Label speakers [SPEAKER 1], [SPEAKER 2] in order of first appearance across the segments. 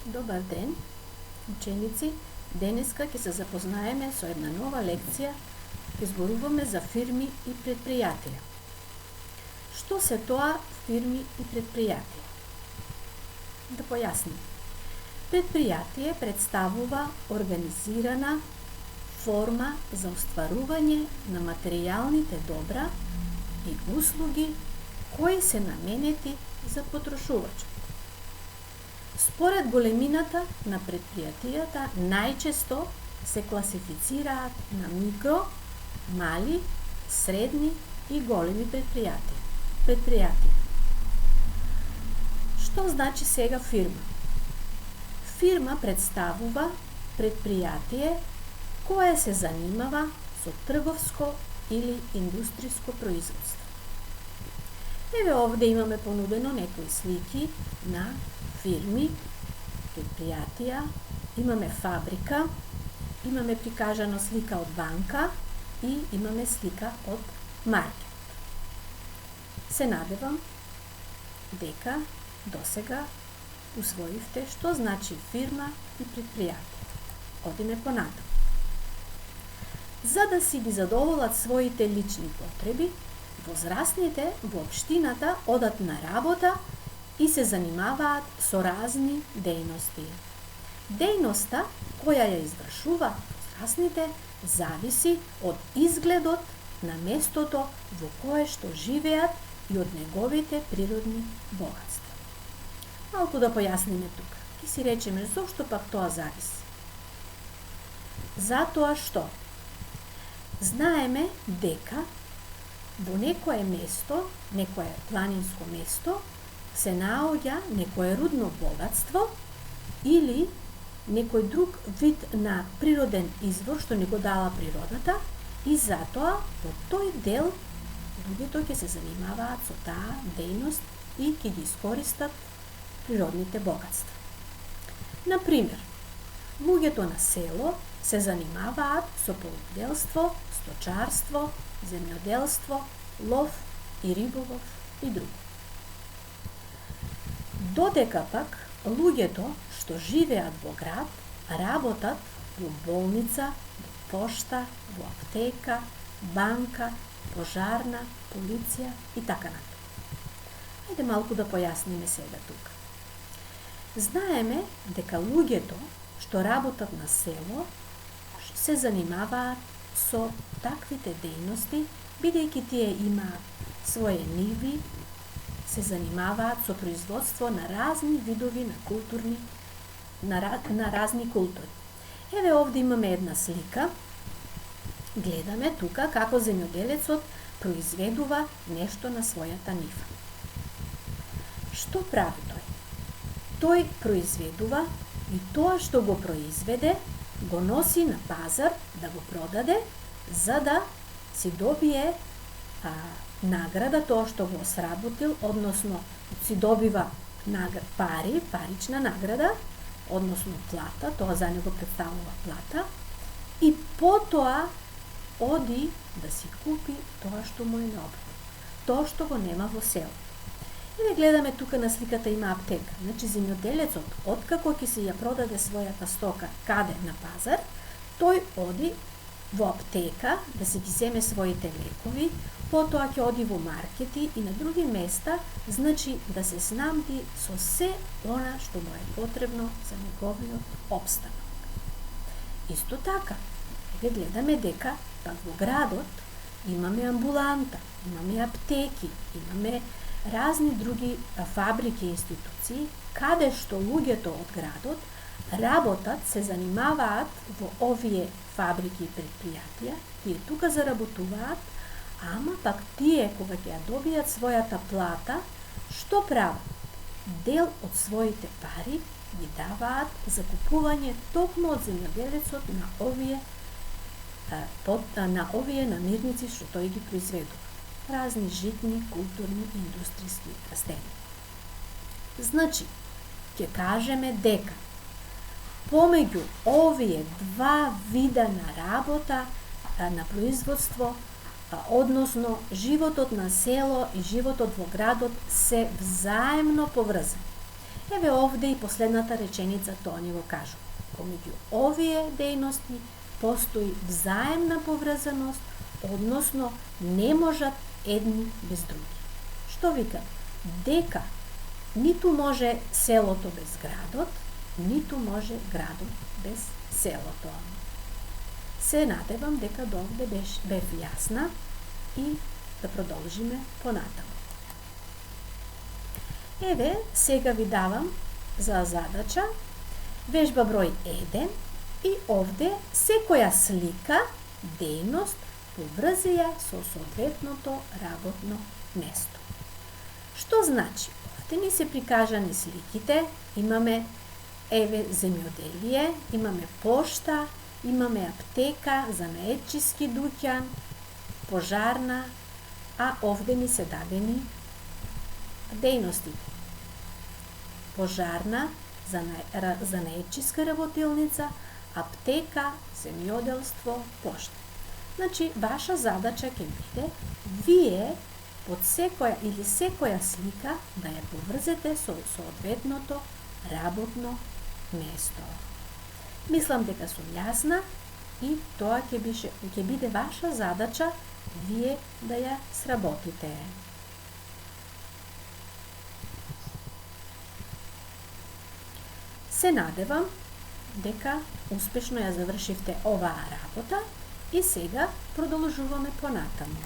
[SPEAKER 1] Добар ден, ученици! Денеска ќе се запознаеме со една нова лекција. Ќе зборуваме за фирми и предпријатија. Што се тоа фирми и предпријатија? Да појасним. Предпријатие представува организирана форма за остварување на материјалните добра и услуги кои се наменети за потрошувачот. Според големината на предпријатијата најчесто се класифицираат на микро, мали, средни и големи предпријатија. Што значи сега фирма? Фирма представува предпријатие кое се занимава со трговско или индустријско производство. Еве овде имаме понудено некои слики на фирми, предпријатија, имаме фабрика, имаме прикажана слика од банка и имаме слика од маркет. Се надевам дека досега усвоивте што значи фирма и предпријатие. Одиме понатаму. За да си ги задоволат своите лични потреби, возрастните во општината одат на работа и се занимаваат со разни дејности. Дејноста која ја извршуваат возрастните зависи од изгледот на местото во кое што живеат и од неговите природни богатства. Малку да појасниме тука. Ки си речеме зошто пак тоа зависи. Затоа што знаеме дека во некое место, некое планинско место, се наоѓа некое рудно богатство или некој друг вид на природен извор што ни го дала природата и затоа во тој дел луѓето ќе се занимаваат со таа дејност и ќе ги искористат природните богатства. Например, луѓето на село се занимаваат со полуделство, сточарство, земјоделство, лов и риболов и друго. Додека пак луѓето што живеат во град работат во болница, во пошта, во аптека, банка, пожарна, полиција и така натаму. Ајде малку да појасниме сега тука. Знаеме дека луѓето што работат на село се занимаваат со таквите дејности, бидејќи тие имаат своје ниви, се занимаваат со производство на разни видови на културни, на разни култури. Еве овде имаме една слика. Гледаме тука како земјоделецот произведува нешто на својата нива. Што прави тој? Тој произведува и тоа што го произведе го носи на пазар да го продаде, за да си добие награда тоа што го сработил, односно си добива парична награда, односно плата, тоа за него представува плата, и потоа оди да си купи тоа што му е необходно, тоа што го нема во село. Еве гледаме тука на сликата има аптека. Значи земјоделецот откако ќе си ја продаде својата стока каде на пазар, тој оди во аптека да си ги земе своите лекови, потоа ќе оди во маркети и на други места, значи да се снабди со се она што му е потребно за неговиот опстанок. Исто така, еве гледаме дека пак во градот имаме амбуланта, имаме аптеки, имаме разни други фабрики и институции, каде што луѓето од градот работат, се занимаваат во овие фабрики и предпријатија, тие тука заработуваат, ама пак тие кога ќе ја добијат својата плата, што прават? Дел од своите пари ги даваат за купување токму од земјоделецот на овие намирници што тој ги произведува. Разни житни, културни и индустријски растенија. Значи, ќе кажеме дека помеѓу овие два вида на работа, на производство, односно животот на село и животот во градот се взаемно поврзани. Еве овде и последната реченица тоа ни го кажува. Помеѓу овие дејности постои взаемна поврзаност, односно не можат едни без други. Што вика? Дека ниту може селото без градот, ниту може градот без селото. Се надевам дека до овде бев јасна и да продолжиме понатаму. Еве, сега ви давам за задача вежба број 1 и овде секоја слика, дејност, поврзи ја со соодветното работно место. Што значи? Овде ни се прикажани сликите, имаме еве земјоделие, имаме пошта, имаме аптека, занаетчиски дуќан, пожарна, а овде ни се дадени дејностите. Пожарна, занаетчиска работилница, аптека, земјоделство, пошта. Значи, ваша задача ќе биде вие под секоја или секоја слика да ја поврзете со соодветното работно место. Мислам дека сум јасна и тоа ќе биде ваша задача вие да ја сработите. Се надевам дека успешно ја завршивте оваа работа и сега продолжуваме понатаму.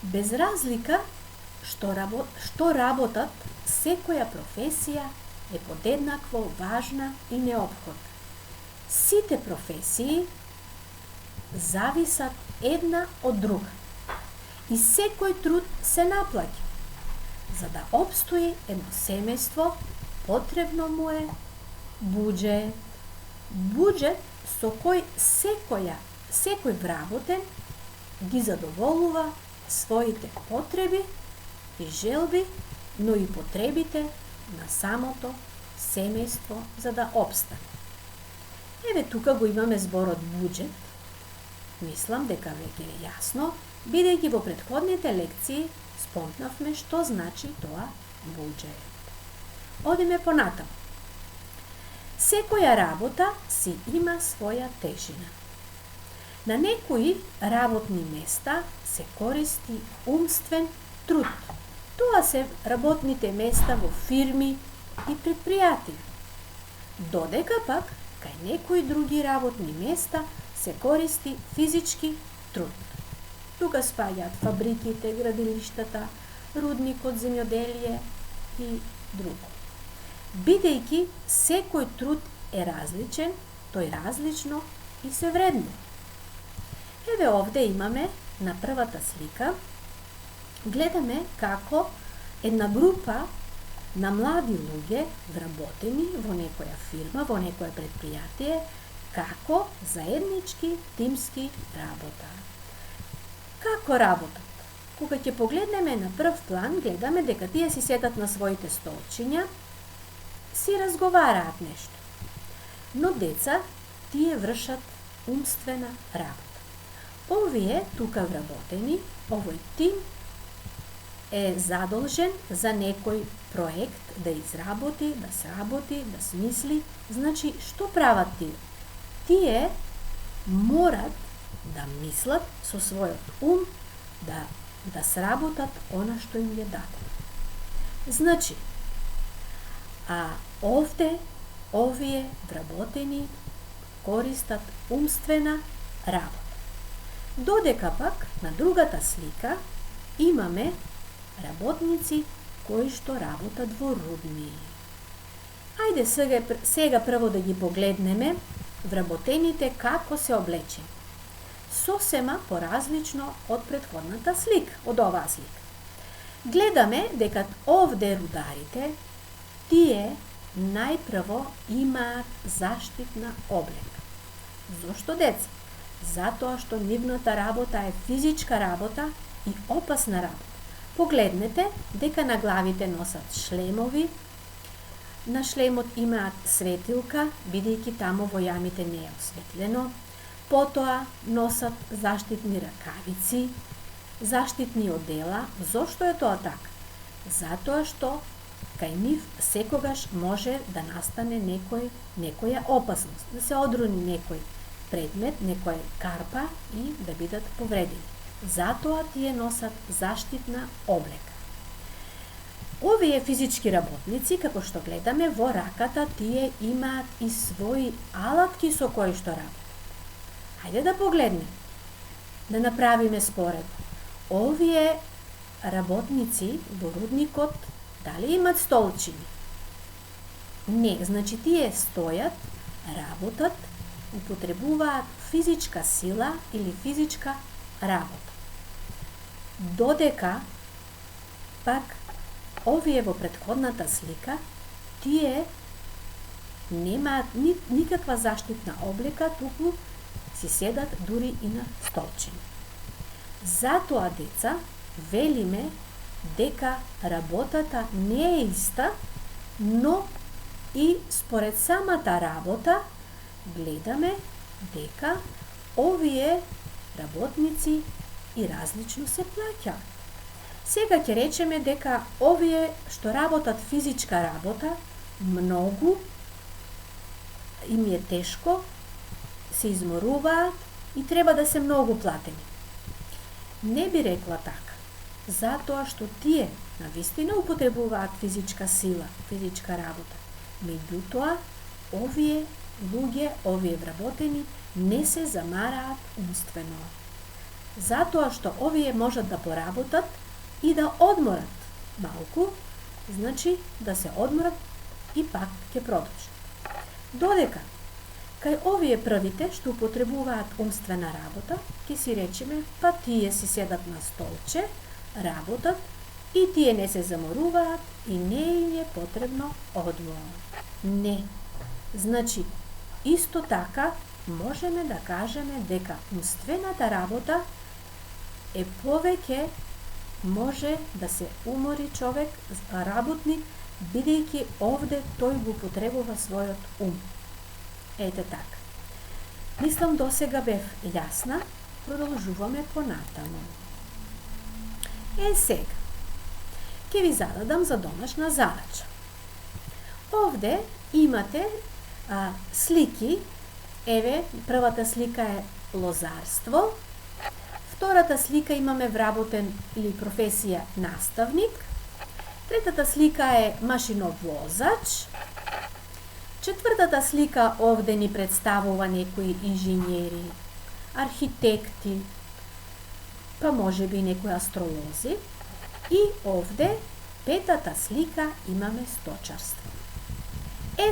[SPEAKER 1] Без разлика што работат, секоја професија е подеднакво важна и неопходна. Сите професии зависат една од друга и секој труд се наплаќа. За да опстои едно семејство, потребно му е буџет. Буџет со кој секој вработен ги задоволува своите потреби и желби, но и потребите на самото семејство за да опстане. Еве тука го имаме зборот буџет. Мислам дека веќе е јасно, бидејќи во претходните лекции спомнавме што значи тоа буџет. Одиме понатаму. Секоја работа си има своја тежина. На некои работни места се користи умствен труд. Тоа се работните места во фирми и предпријатија. Додека пак, кај некои други работни места се користи физички труд. Тука спаѓаат фабриките, градилиштата, рудникот, земјоделие и друго. Бидејќи секој труд е различен, тој различно и се вреднува. Еве овде имаме на првата слика, гледаме како една група на млади луѓе вработени во некоја фирма, во некоја предпријатие, како заеднички тимски работа. Како работат? Кога ќе погледнеме на прв план, гледаме дека тие си седат на своите столчиња, си разговараат нешто. Но деца, тие вршат умствена работа. Овие тука вработени, овој тим е задолжен за некој проект да изработи, да сработи, да смисли. Значи, што прават тие? Тие морат да мислат со својот ум, да сработат она што им е дадено. Значи, овде овие вработени користат умствена работа. Додека пак на другата слика имаме работници кои што работат во рудни. Ајде сега прво да ги погледнеме вработените како се облечени. Сосема поразлично од претходната слика, од оваа слика. Гледаме дека овде рударите, тие најпрво имаат заштитна облека. Зошто, деца? Затоа што нивната работа е физичка работа и опасна работа. Погледнете дека на главите носат шлемови, на шлемот имаат светилка, бидејќи таму во јамите не е осветлено, потоа носат заштитни ракавици, заштитни одела. Зошто е тоа така? Затоа што кај нив секогаш може да настане некоја опасност, да се одруни некој предмет, некоја карпа и да бидат повредени. Затоа тие носат заштитна облека. Овие физички работници, како што гледаме во раката, тие имаат и своји алатки со кои што работат. Хајде да погледнем, да направиме споредба. Овие работници во рудникот дали имат столчини? Не, значи тие стојат, работат, употребуваат физичка сила или физичка работа. Додека пак овие во претходната слика, тие немаат никаква заштитна облека, туку си седат дури и на столчини. Затоа, деца, велиме дека работата не е иста, но и според самата работа гледаме дека овие работници и различно се плаќаат. Сега ќе речеме дека овие што работат физичка работа, многу им е тешко, се изморуваат и треба да се многу платени. Не би рекла така, затоа што тие навистина употребуваат физичка сила, физичка работа. Меѓутоа, овие луѓе, овие вработени, не се замараат умствено. Затоа што овие можат да поработат и да одморат малку, значи да се одморат и пак ќе продолжат. Додека кај овие првите што употребуваат умствена работа, ќе си речеме, па тие си седат на столче, работат и тие не се заморуваат и не им е потребно одмор. Не. Значи, исто така можеме да кажеме дека умствената работа е повеќе, може да се умори човек, работник, бидејќи овде тој го употребува својот ум. Ете така. Мислам досега бев јасна, продолжуваме понатаму. Сега, ќе ви зададам за домашна задача. Овде имате слики, еве, првата слика е лозарство, втората слика имаме вработен или професија наставник, третата слика е машиновозач, четвртата слика овде ни представува некои инженери, архитекти, па може би некои астролози, и овде петата слика имаме сточарство.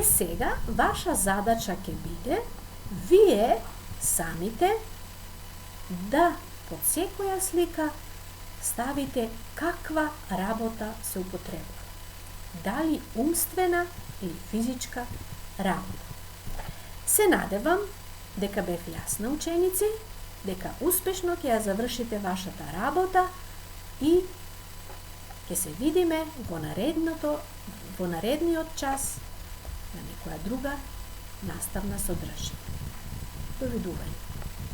[SPEAKER 1] Сега, ваша задача ќе биде вие самите да под секоја слика ставите каква работа се употребува. Дали умствена или физичка работа. Се надевам дека бев јасна, ученици, дека успешно ќе ја завршите вашата работа и ќе се видиме во наредниот час на некоја друга наставна содржина. Довидување.